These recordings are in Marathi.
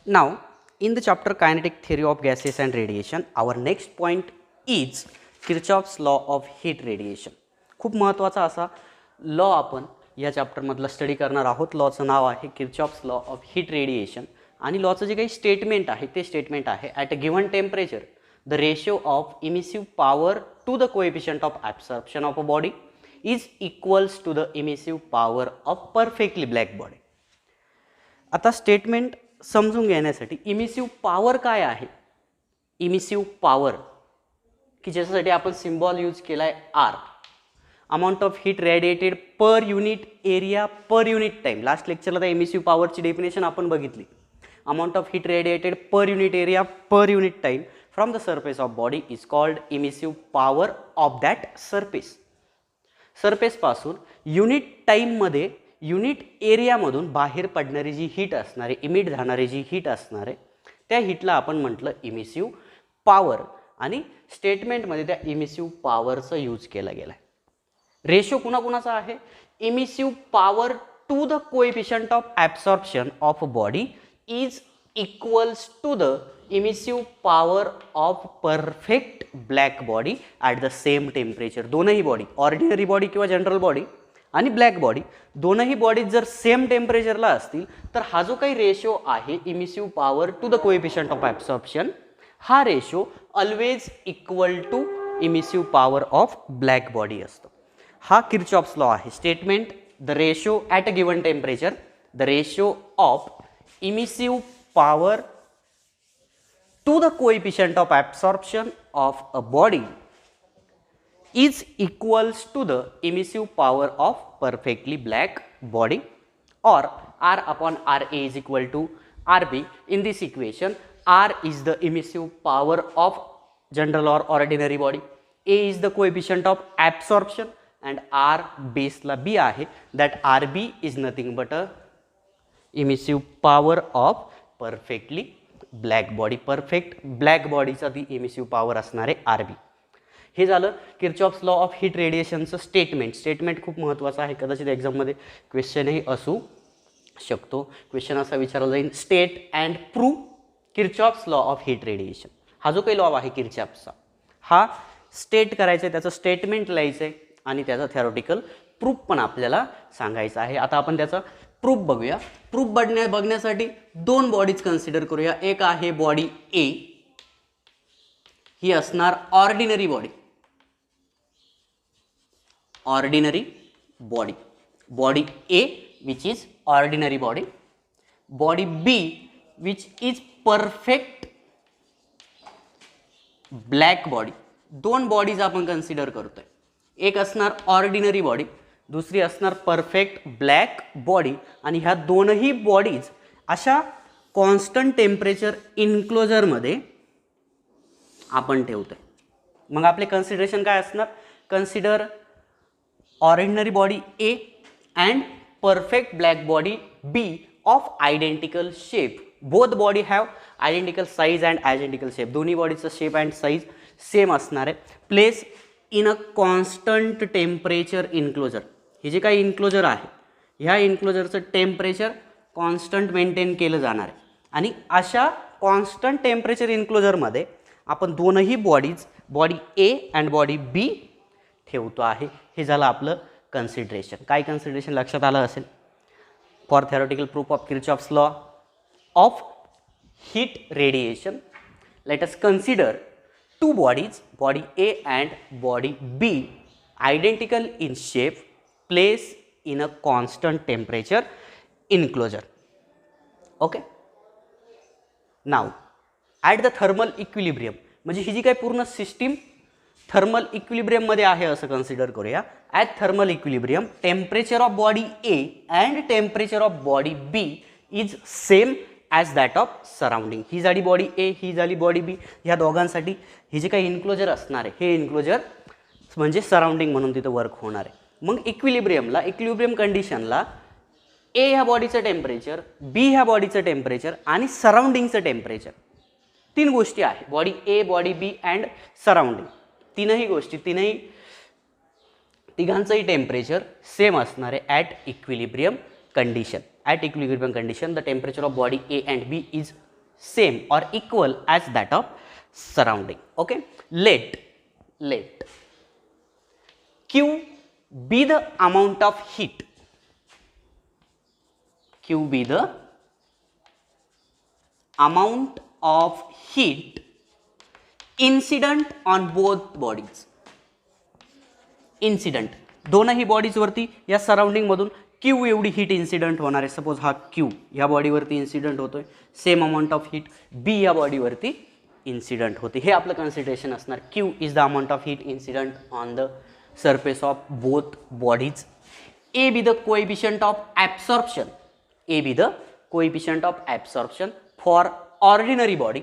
Now, in the chapter Kinetic Theory of Gases and Radiation, our next point is Kirchhoff's Law of Heat Radiation. खूप महत्त्वाचा असा लॉ आपण या चॅप्टरमधला स्टडी करणार आहोत. लॉचं नाव आहे Kirchhoff's law of heat radiation आणि लॉचं जे काही स्टेटमेंट आहे ते स्टेटमेंट आहे at a given temperature the ratio of emissive power to the coefficient of absorption of a body is equals to the emissive power of perfectly black body. आता स्टेटमेंट समजून घेण्यासाठी इमिसिव्ह पॉवर काय आहे, इमिसिव्ह पॉवर की ज्याच्यासाठी आपण सिम्बॉल यूज केला आहे R, amount of heat radiated per unit area per unit time. Last लेक्चरला त्या इमिसिव्ह पॉवरची डेफिनेशन आपण बघितली. Amount of heat radiated per unit area per unit time from the surface of body is called emissive power of that surface. सरफेसपासून युनिट टाईममध्ये युनिट एरियामधून बाहेर पडणारी जी हीट असणार आहे, इमिट झाणारी जी हीट असणार आहे, त्या हीटला आपण म्हटलं इमिसिव्ह पॉवर आणि स्टेटमेंटमध्ये त्या इमिसिव्ह पॉवरचा यूज केला गेला आहे. रेशो कुणाकुणाचा आहे, emissive power to the coefficient of absorption of body is equals to the emissive power of perfect black body at the same temperature. दोनही बॉडी, ऑर्डिनरी बॉडी किंवा जनरल बॉडी आणि ब्लॅक बॉडी, दोनही बॉडीज जर सेम टेम्परेचरला असतील तर हा जो काही रेशो आहे emissive power to the coefficient of absorption, हा ratio always equal to emissive power of black body असतो. हा किर्चॉफ्स लॉ आहे. Statement the ratio at a given temperature, the ratio of emissive power to the coefficient of absorption of a body is equals to the emissive power of perfectly black body, or R upon RA is equal to RB. In this equation, R is the emissive power of general or ordinary body, A is the coefficient of absorption and R base ला B आहे, that RB is nothing but a emissive power of perfectly black body. Perfect black body चा ती emissive power असणार आहे RB. हे झालं किर्चॉफ्स लॉ ऑफ हीट रेडिएशनचं स्टेटमेंट. स्टेटमेंट खूप महत्त्वाचं आहे, कदाचित एक्झाममध्ये क्वेश्चनही असू शकतो. क्वेश्चन असा विचारला जाईल, state and prove Kirchhoff's law of heat radiation. हा जो काही लॉ आहे किर्चॉफ्सचा, हा स्टेट करायचा आहे, त्याचं स्टेटमेंट लिहायचं आहे आणि त्याचा थेरॉटिकल प्रूफ पण आपल्याला सांगायचा आहे. आता आपण त्याचा प्रूफ बघूया. प्रूफ बघण्यासाठी दोन बॉडीज कन्सिडर करूया. एक आहे बॉडी ए, ही असणार ordinary body, ordinary body, body A which is ordinary body, body B which is perfect black body. दोन बॉडीज आपण कन्सिडर करतोय. एक असणार ऑर्डिनरी बॉडी, दुसरी असणार परफेक्ट ब्लॅक बॉडी. आणि ह्या दोनही बॉडीज अशा कॉन्स्टंट टेम्परेचर इन्क्लोजरमध्ये आपण ठेवतोय. मग आपले कन्सिडरेशन काय असणार, consider ordinary body A and perfect black body B of identical shape. Both body have identical size and identical shape. दोन्ही बॉडीचं शेप अँड साईज सेम असणार आहे. Place in a constant temperature enclosure. हे जे काही इन्क्लोजर आहे, ह्या इन्क्लोजरचं टेम्परेचर कॉन्स्टंट मेंटेन केलं जाणार आहे. आणि अशा कॉन्स्टंट टेम्परेचर इन्क्लोजरमध्ये आपण दोनही bodies, body A and body B ठेवतो आहे. हे झालं आपलं कन्सिडरेशन. काय कन्सिडरेशन लक्षात आलं असेल. For theoretical proof of Kirchhoff's law of heat radiation, let us consider two bodies, body A and body B, identical in shape, place in a constant temperature enclosure. Okay. Now at the thermal equilibrium, म्हणजे ही जी काही पूर्ण सिस्टीम थर्मल इक्विलिब्रियममध्ये आहे असं कन्सिडर करूया. At thermal equilibrium temperature of body A and temperature of body B is same as that of surrounding. ही झाली बॉडी ए, ही झाली बॉडी बी. ह्या दोघांसाठी हे जे काही इन्क्लोजर असणार आहे, हे इन्क्लोजर म्हणजे सराउंडिंग म्हणून तिथं वर्क होणार आहे. मग इक्विलिब्रियमला, इक्विलिब्रियम कंडिशनला ए ह्या बॉडीचं टेम्परेचर, बी ह्या बॉडीचं टेम्परेचर आणि सराउंडिंगचं टेम्परेचर, तीन गोष्टी आहे. Body A, body B and surrounding. तीनही गोष्टी, तिघांचंही टेम्परेचर सेम असणार आहे at equilibrium condition. At equilibrium condition, the temperature of body A and B is same or equal as that of surrounding. Okay, let Q be the amount of heat. Q be the amount of heat incident on both bodies. Incident दोनही बॉडीज वरती या सराउंडिंग मधून क्यू एवढी हीट इन्सिडंट होणार आहे. सपोज हा क्यू या बॉडीवरती इन्सिडंट होतोय, सेम अमाऊंट ऑफ हीट बी या बॉडीवरती इन्सिडंट होते. हे आपलं कन्सिडरेशन असणार. Q is the amount of heat incident on the surface of both bodies. A be the coefficient of absorption. A be the coefficient of absorption for ordinary body.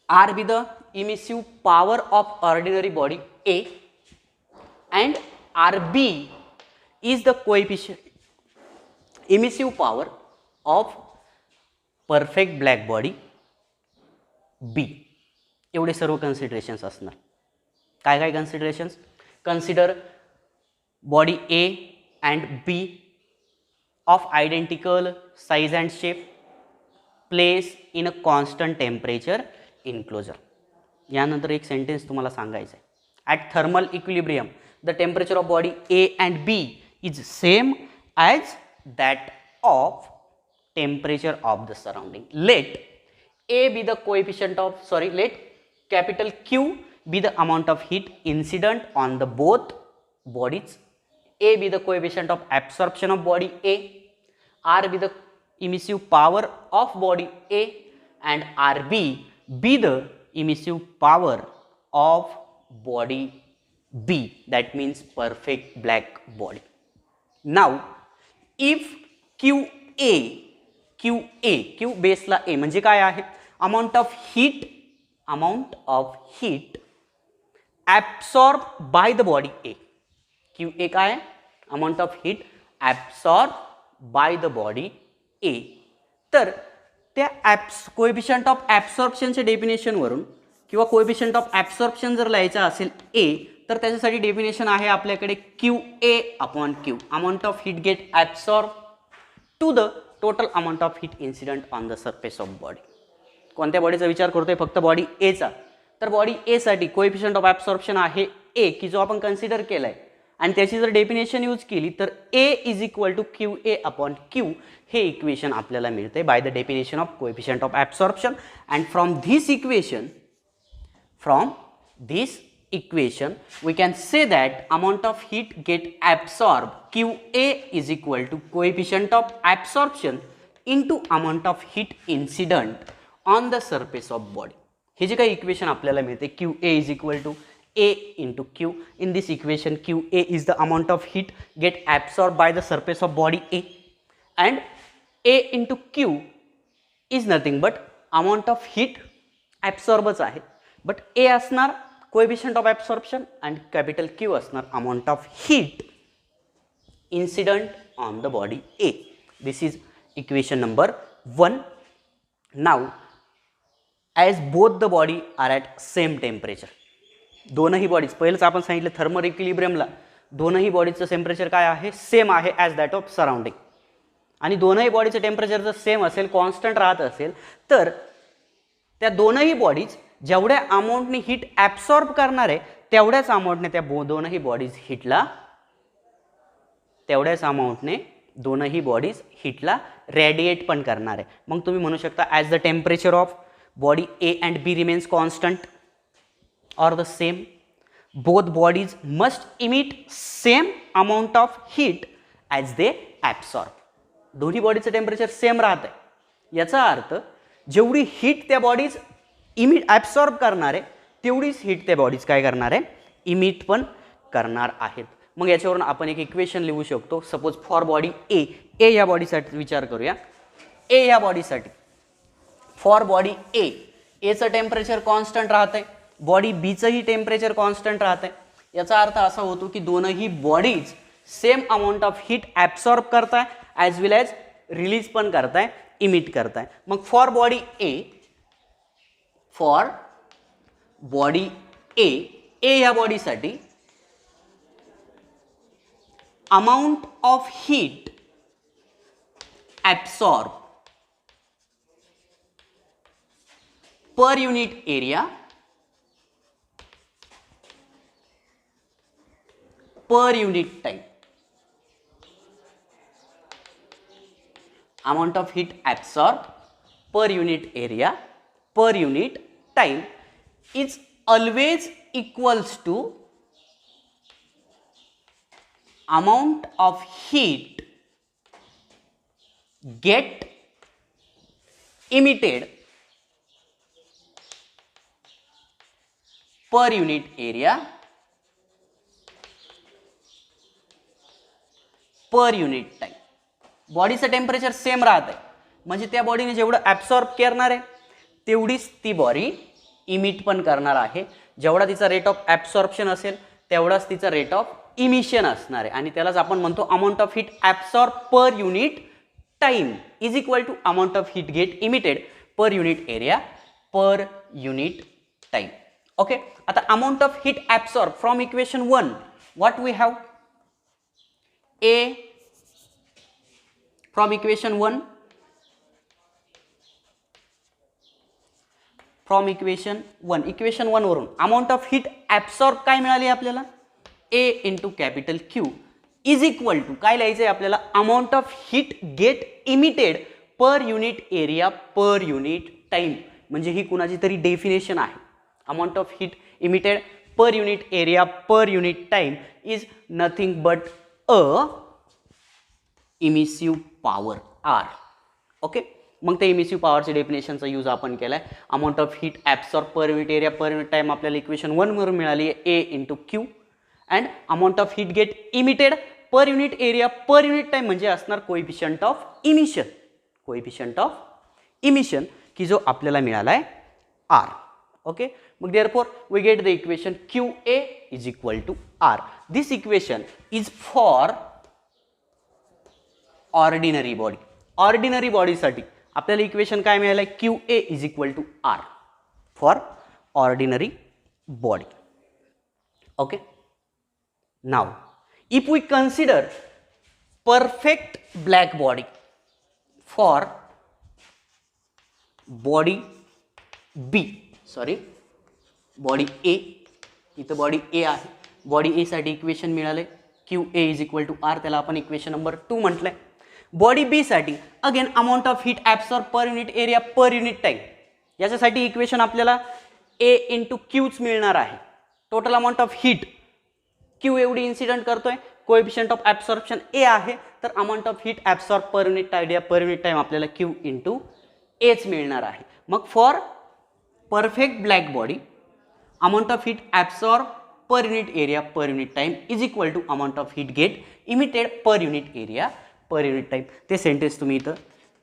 R be the emissive power of ordinary body A, and RB is the coefficient emissive power of perfect black body B. एवढे सर्व कन्सिडरेशन्स असणार. काय काय considerations? Consider body A and B of identical size and shape, place in a constant temperature enclosure. यानंतर एक सेंटेन्स तुम्हाला सांगायचं आहे. At thermal equilibrium the temperature of body A and B is same as that of temperature of the surrounding. Let A be the coefficient of let capital Q be the amount of heat incident on the both bodies. A be the coefficient of absorption of body A, R be the emissive power of body A, and RB be the emissive power of body B. That means perfect black body. Now if Q base ला A म्हणजे काय आहे? amount of heat absorbed by the body A. QA काय आहे? amount of heat absorbed by the body A. तर त्या कोएफिशिएंट ऑफ ॲब्सॉर्प्शनच्या डेफिनेशन वरून किंवा कोएफिशिएंट ऑफ ॲब्सॉर्प्शन जर लिहायचं असेल A, तर त्याच्यासाठी डेफिनेशन आहे आपल्याकडे QA upon Q, amount of heat get absorb to the total amount of heat incident on the surface of body. कोणत्या बॉडीचा विचार करतोय? फक्त बॉडी एचा. तर बॉडी ए साठी कोएफिशिएंट ऑफ ॲब्सॉर्प्शन आहे ए, की जो आपण कन्सिडर केलाय, आणि त्याची जर डेफिनेशन यूज केली तर A is equal to Q A upon Q हे इक्वेशन आपल्याला मिळते by the definition of coefficient of absorption. And from this equation we can say that amount of heat get absorbed QA is equal to coefficient of absorption into amount of heat incident on the surface of body. हे जे काही इक्वेशन आपल्याला मिळते QA is equal to A into Q. In this equation QA is the amount of heat get absorbed by the surface of body A, and A into Q is nothing but amount of heat absorbच आहे. बट A असणार coefficient of absorption and capital Q असणार amount of heat incident on the body A. This is equation number 1. Now as both the body are at same temperature, दोनही बॉडीज, पहिलेच आपण सांगितलं थर्मल इक्विलिब्रियमला दोनही बॉडीचं टेम्परेचर काय आहे? सेम आहे ॲज दॅट ऑफ सराउंडिंग. आणि दोनही बॉडीचं टेम्परेचर जर सेम असेल, कॉन्स्टंट राहत असेल, तर त्या दोनही बॉडीज जेवढ्या अमाऊंटने हीट ॲब्सॉर्ब करणार आहे तेवढ्याच अमाऊंटने त्या दोनही बॉडीज हीटला दोनही बॉडीज हीटला रेडिएट पण करणार आहे. मग तुम्ही म्हणू शकता as the temperature of body A and B remains constant or the same, both bodies must emit same amount of heat as they absorb. दोन्ही बॉडीचं टेम्परेचर सेम राहत आहे. याचा अर्थ जेवढी हीट त्या बॉडीज ॲब्सॉर्ब करणार आहे तेवढीच हीट त्या बॉडीज काय करणार आहे? इमिट पण करणार आहेत. मग याच्यावरून आपण एक इक्वेशन लिहू शकतो. सपोज फॉर बॉडी ए या बॉडीसाठी विचार करूया. ए या बॉडीसाठी फॉर बॉडी एचं टेम्परेचर कॉन्स्टंट राहत आहे, बॉडी बीचंही टेम्परेचर कॉन्स्टंट राहत आहे. याचा अर्थ असा होतो की दोनही bodies same amount of heat absorb करताय ॲज वेल ॲज रिलीज पण करताय, इमिट करताय. मग फॉर बॉडी ए या बॉडीसाठी amount of heat absorb per unit area per unit time. Amount of heat absorbed per unit area per unit time is always equals to amount of heat get emitted per unit area per unit time. बॉडीचं टेम्परेचर सेम राहत आहे म्हणजे त्या बॉडीने जेवढं ॲब्सॉर्ब करणार आहे तेवढीच ती बॉडी इमिट पण करणार आहे. जेवढा तिचा रेट ऑफ ॲब्सॉर्प्शन असेल तेवढाच तिचा रेट ऑफ इमिशन असणार आहे आणि त्यालाच आपण म्हणतो amount of heat absorb per unit time is equal to amount of heat get emitted per unit area per unit time. Okay, आता amount of heat absorb from equation 1 what we have A from equation 1 वरून अमाऊंट ऑफ हीट ॲब्सॉर्ब काय मिळाली आपल्याला A into capital Q is equal to काय लिहायचं आहे आपल्याला amount of heat get emitted per unit area per unit time. म्हणजे ही कुणाची तरी डेफिनेशन आहे. Amount of heat emitted per unit area per unit time is nothing but emissive power R. Okay, मग त्या इमिसिव्ह पॉवरच्या डेफिनेशनचा यूज आपण केलाय. Amount of heat absorb per unit area per unit time आपल्याला इक्वेशन 1 वरून मिळाली आहे A into Q and amount of heat get emitted per unit area per unit time म्हणजे असणार coefficient of emission. Coefficient of emission की जो आपल्याला मिळाला आहे आर. ओके, मग therefore we get the equation QA is equal to R. This equation is for ordinary body. Ordinary body साठी आपल्याला इक्वेशन काय मिळालं आहे QA is equal to R for ordinary body. Okay, now if we consider perfect black body for body B, sorry body A, इथं बॉडी ए आहे. बॉडी ए साठी इक्वेशन मिळाले QA is equal to R, त्याला आपण इक्वेशन नंबर 2 म्हटलंय. बॉडी बी साठी again amount of heat absorb per unit area per unit time. याच्यासाठी इक्वेशन आपल्याला A इंटू क्यूच मिळणार आहे. Total amount of heat Q एवढी इन्सिडेंट करतोय, कोएफिशियंट ऑफ ॲब्सॉर्प्शन ए आहे, तर amount of heat absorb per unit area per unit time आपल्याला क्यू इंटू एच मिळणार आहे. मग for perfect black body amount of heat absorbed per unit area per unit time is equal to amount of heat get emitted per unit area per unit time. ते सेंटेन्स तुम्ही इथं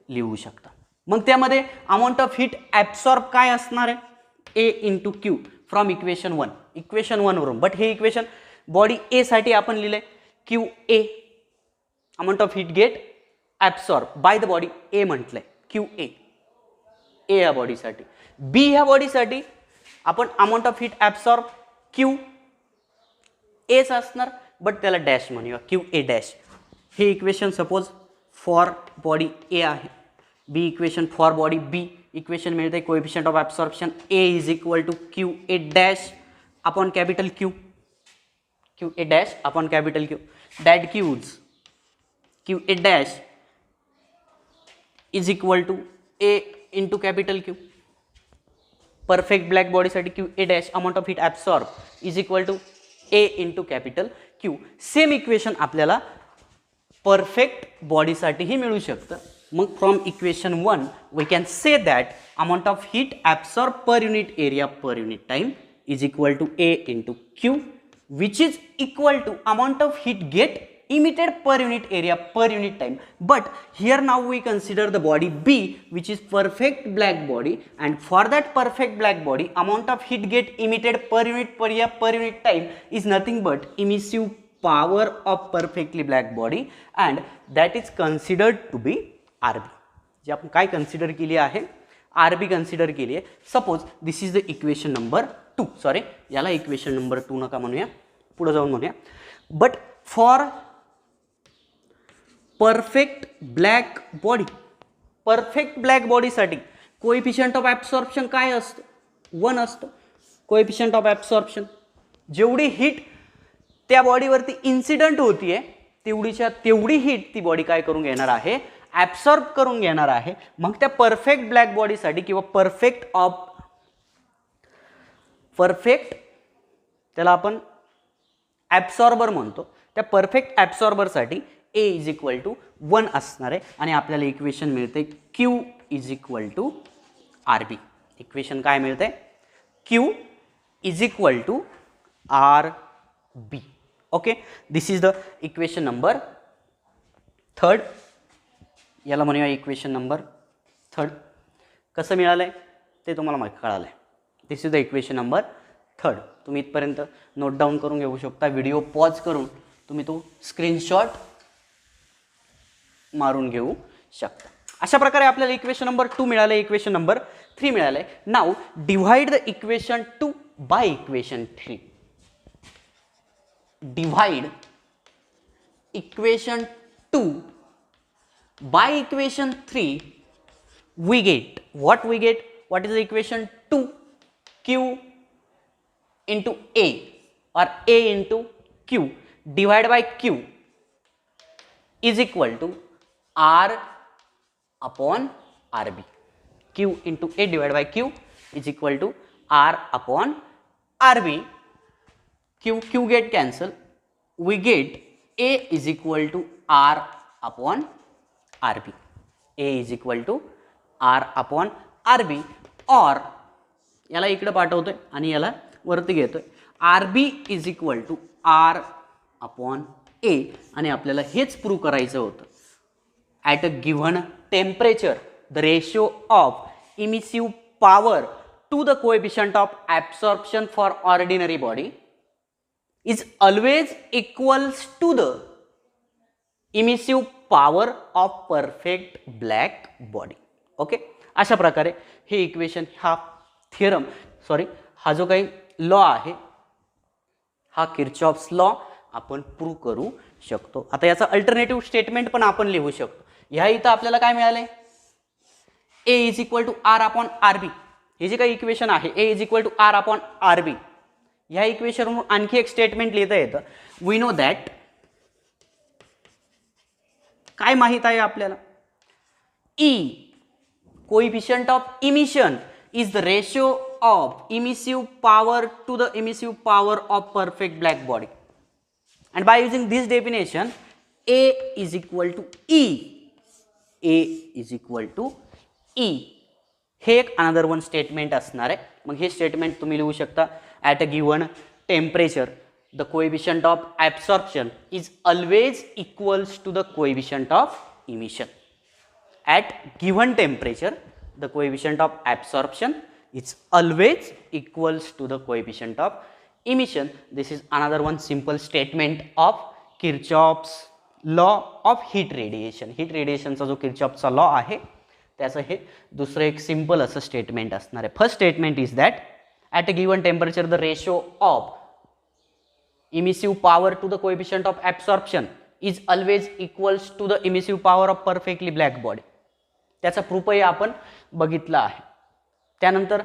लिहू शकता. मग त्यामध्ये अमाऊंट ऑफ हीट ॲब्सॉर्ब काय असणार आहे A into Q from equation 1. Equation 1 वरून, बट हे इक्वेशन बॉडी ए साठी आपण लिहिलंय QA amount of heat get absorb by the body A म्हटलंय QA ए या बॉडीसाठी. बी ह्या बॉडीसाठी आपण amount of heat absorb Q H असणार, बट त्याला डॅश म्हणूया QA डॅश. हे equation suppose for body A आहे. B equation for body B equation मिळते coefficient of absorption A is equal to QA dash upon capital Q. QA dash upon capital Q. That gives QA dash is equal to A into capital Q. Perfect black बॉडीसाठी QA dash amount of heat absorb is equal to A into capital Q. Same equation आपल्याला परफेक्ट बॉडीसाठीही मिळू शकतं. मग from equation 1 we can say that amount of heat absorb per unit area per unit time is equal to A into Q which is equal to amount of heat get emitted per unit area per unit time. But here now we consider the body B which is perfect black body, and for that perfect black body amount of heat get emitted per unit per area per unit time is nothing but emissive power of perfectly black body, and that is considered to be RB. जे आपण काय कन्सिडर केली आहे RB कन्सिडर केली आहे. Suppose this is the equation number 2, sorry याला इक्वेशन नंबर 2 नका म्हणूया, पुढे जाऊन म्हणूया. But for perfect black body, perfect black बॉडीसाठी कोएफिशियंट ऑफ ॲब्सॉर्प्शन काय असतं 1 असतं. कोएफिशियंट ऑफ ॲब्सॉर्प्शन, जेवढी हीट त्या बॉडीवरती इन्सिडंट होतीये तेवढीच्या तेवढी हीट ती बॉडी काय करून घेणार आहे, ॲब्सॉर्ब करून घेणार आहे. मग त्या परफेक्ट ब्लॅक बॉडीसाठी किंवा परफेक्ट त्याला आपण ॲब्सॉर्बर म्हणतो, त्या परफेक्ट ॲब्सॉर्बरसाठी A इज इक्वल टू 1 असणार आहे आणि आपल्याला इक्वेशन मिळते Q is equal to RB. Equation काय मिळते, Q is equal to RB. Okay, this is the equation number 3. याला म्हणूया इक्वेशन नंबर 3. कसं मिळालं आहे ते तुम्हाला माहिती कळालं आहे. दिस इज द इक्वेशन नंबर 3. तुम्ही इथपर्यंत नोट डाऊन करून घेऊ शकता. व्हिडिओ पॉज करून तुम्ही तो स्क्रीनशॉट मारून घेऊ शकता. अशा प्रकारे आपल्याला इक्वेशन नंबर 2 मिळालं, इक्वेशन नंबर 3 मिळालं आहे. नाव divide the equation 2 by equation 3. Divide equation 2 by equation 3 we get what is the equation 2? Q into A or A into Q divided by Q is equal to R upon RB. Q into A divided by Q is equal to R upon RB. Q get cancel, we get A is equal to R upon RB. A is equal to R upon RB और याला इकडे पाठवतोय आणि याला वरती घेतोय. RB is equal to R upon A आणि आपल्याला हेच प्रूव्ह करायचं होतं. At a given temperature the ratio of emissive power to the coefficient of absorption for ordinary body is always equals to the emissive power of perfect black body. Okay, अशा प्रकारे हे इक्वेशन, हा थिअरम हा जो काही लॉ आहे हा किर्चॉफ्स लॉ आपण प्रूव्ह करू शकतो. आता याचा अल्टरनेटिव्ह स्टेटमेंट पण आपण लिहू शकतो. ह्या इथं आपल्याला काय मिळालंय, A is equal to R upon RB. हे जे काही इक्वेशन आहे A is equal to R upon RB, ह्या इक्वेशनवरून आणखी एक स्टेटमेंट लिहिता येतं. वी नो दॅट, काय माहित आहे आपल्याला, E coefficient of emission is the ratio of emissive power to the emissive power of perfect black body. And by using this definition A is equal to E. A is equal to E. हे एक अनदर वन स्टेटमेंट असणार आहे. मग हे स्टेटमेंट तुम्ही लिहू शकता. At a given temperature the coefficient of absorption is always equals to the coefficient of emission. At given temperature the coefficient of absorption is always equals to the coefficient of emission. This is another one simple statement of Kirchhoff's law of heat radiation. Heat radiation चा जो Kirchhoffचा law आहे त्याचं हे दुसरं एक सिंपल असं स्टेटमेंट असणार आहे. First statement is that at a given temperature the ratio of emissive power to the coefficient of absorption is always equals to the emissive power of perfectly black body. त्याचा प्रूफही आपण बघितला आहे. त्यानंतर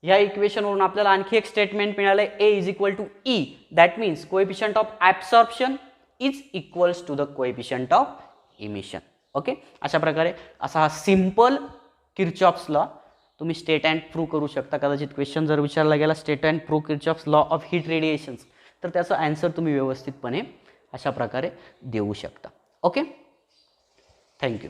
ह्या इक्वेशनवरून आपल्याला आणखी एक स्टेटमेंट मिळालं आहे, A is equal to E. That means coefficient of absorption is equals to the coefficient of emission. Okay, अशा प्रकारे असा हा सिंपल किर्चॉफ्स लॉ तुम्ही स्टेट अँड प्रूव्ह करू शकता. कदाचित क्वेश्चन जर विचारला गेला state and prove Kirchhoff's law of heat radiations, तर त्याचा आन्सर तुम्ही व्यवस्थितपणे अशा प्रकारे देऊ शकता. Okay, thank you.